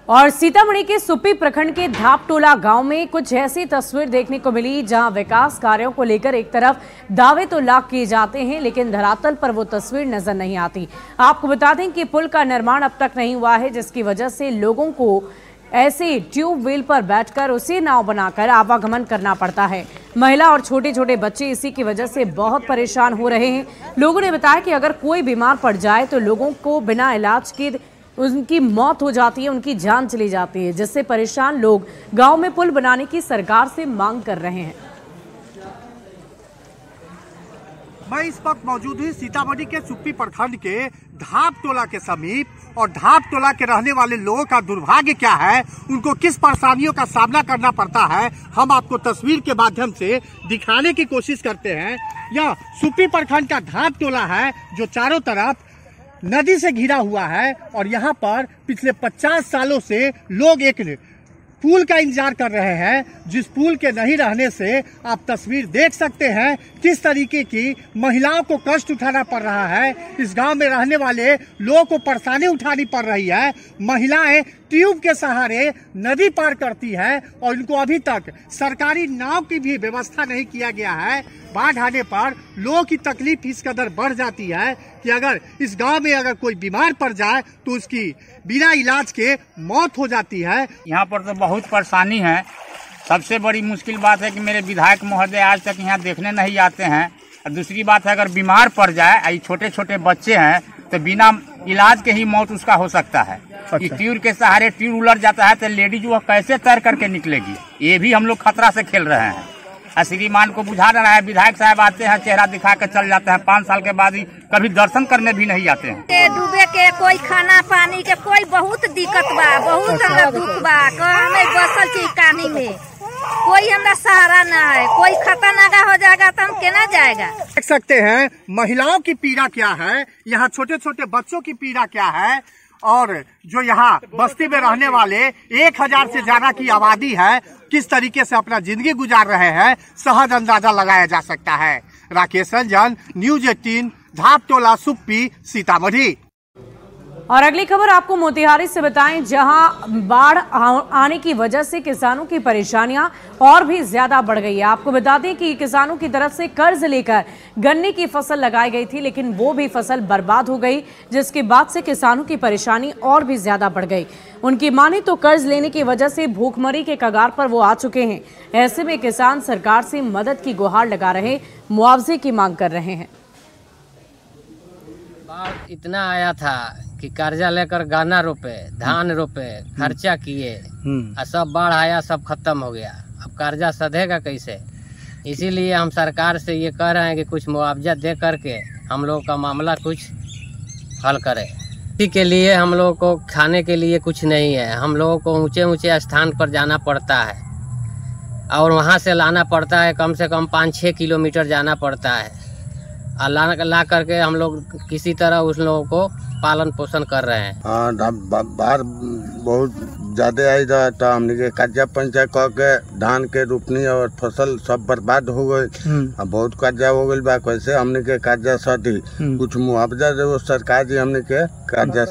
और सीतामढ़ी के सुप्पी प्रखंड के धापटोला गांव में कुछ ऐसी तस्वीर देखने को मिली जहां विकास कार्यों को लेकर एक तरफ दावे तो लाख किए जाते हैं, लेकिन धरातल पर वो तस्वीर नजर नहीं आती। आपको बता दें कि पुल का निर्माण अब तक नहीं हुआ है, जिसकी वजह से लोगों को ऐसे ट्यूबवेल पर बैठकर उसी नाव बनाकर आवागमन करना पड़ता है। महिला और छोटे छोटे बच्चे इसी की वजह से बहुत परेशान हो रहे हैं। लोगों ने बताया कि अगर कोई बीमार पड़ जाए तो लोगों को बिना इलाज के उनकी मौत हो जाती है, उनकी जान चली जाती है, जिससे परेशान लोग गांव में पुल बनाने की सरकार से मांग कर रहे हैं। मैं इस वक्त मौजूद हूँ सीतामढ़ी के सुप्पी प्रखंड के धापटोला के समीप और धापटोला के रहने वाले लोगों का दुर्भाग्य क्या है, उनको किस परेशानियों का सामना करना पड़ता है, हम आपको तस्वीर के माध्यम से दिखाने की कोशिश करते हैं। यह सुप्पी प्रखंड का धापटोला है जो चारों तरफ नदी से घिरा हुआ है और यहाँ पर पिछले 50 सालों से लोग एक पुल का इंतजार कर रहे हैं, जिस पुल के नहीं रहने से आप तस्वीर देख सकते हैं किस तरीके की महिलाओं को कष्ट उठाना पड़ रहा है। इस गांव में रहने वाले लोगों को परेशानी उठानी पड़ रही है। महिलाएं ट्यूब के सहारे नदी पार करती है और इनको अभी तक सरकारी नाव की भी व्यवस्था नहीं किया गया है। बाढ़ आने पर लोगों की तकलीफ इस कदर बढ़ जाती है कि अगर इस गांव में अगर कोई बीमार पड़ जाए तो उसकी बिना इलाज के मौत हो जाती है। यहाँ पर तो बहुत परेशानी है। सबसे बड़ी मुश्किल बात है कि मेरे विधायक महोदय आज तक यहाँ देखने नहीं आते हैं। और दूसरी बात है, अगर बीमार पड़ जाए, छोटे छोटे बच्चे हैं, तो बिना इलाज के ही मौत उसका हो सकता है। अच्छा। ट्यूब के सहारे ट्यूब उलट जाता है तो लेडीज वो कैसे तैर करके निकलेगी, ये भी हम लोग खतरा से खेल रहे हैं। श्रीमान को बुझा रहा है, विधायक साहब आते हैं, चेहरा दिखा कर चल जाते हैं, 5 साल के बाद ही कभी दर्शन करने भी नहीं आते हैं। डूबे के कोई खाना पानी के कोई बहुत दिक्कत बा, बहुत हमरा दुख बा। हमें बसल छी कानी में, कोई हमरा सहारा ना है, कोई खतरनाक हो जाएगा तो हम केना जाएगा। देख सकते हैं महिलाओं की पीड़ा क्या है, यहाँ छोटे छोटे बच्चों की पीड़ा क्या है, और जो यहाँ बस्ती में रहने वाले 1000 से ज्यादा की आबादी है किस तरीके से अपना जिंदगी गुजार रहे हैं, सहज अंदाजा लगाया जा सकता है। राकेश रंजन, न्यूज़ 18, धापटोला, सुप्पी, सीतामढ़ी। और अगली खबर आपको मोतिहारी से बताएं, जहां बाढ़ आने की वजह से किसानों की परेशानियां और भी ज्यादा बढ़ गई है। आपको बता दें कि किसानों की तरफ से कर्ज लेकर गन्ने की फसल लगाई गई थी, लेकिन वो भी फसल बर्बाद हो गई, जिसके बाद से किसानों की परेशानी और भी ज्यादा बढ़ गई। उनकी माने तो कर्ज लेने की वजह से भूखमरी के कगार पर वो आ चुके हैं। ऐसे में किसान सरकार से मदद की गुहार लगा रहे, मुआवजे की मांग कर रहे हैं। बाढ़ इतना आया था कि कर्जा लेकर गन्ना रोपे, धान रोपे, खर्चा किए, और सब बाढ़ आया, सब खत्म हो गया। अब कर्जा सधेगा कैसे? इसीलिए हम सरकार से ये कह रहे हैं कि कुछ मुआवजा दे करके हम लोग का मामला कुछ हल करें। इसी के लिए हम लोग को खाने के लिए कुछ नहीं है, हम लोगों को ऊंचे ऊंचे स्थान पर जाना पड़ता है और वहाँ से लाना पड़ता है, कम से कम 5-6 किलोमीटर जाना पड़ता है। और ला करके हम लोग किसी तरह उस लोगों को पालन पोषण कर रहे हैं। हाँ, बाढ़ बहुत ज्यादा आई था तो हमने के कर्जा पंचा कह के धान के रोपनी और फसल सब बर्बाद हो गई। बहुत कर्जा हो गई बा, कैसे हमने के कर्जा सधी, कुछ मुआवजा दे सरकार जी हमने के कर्जा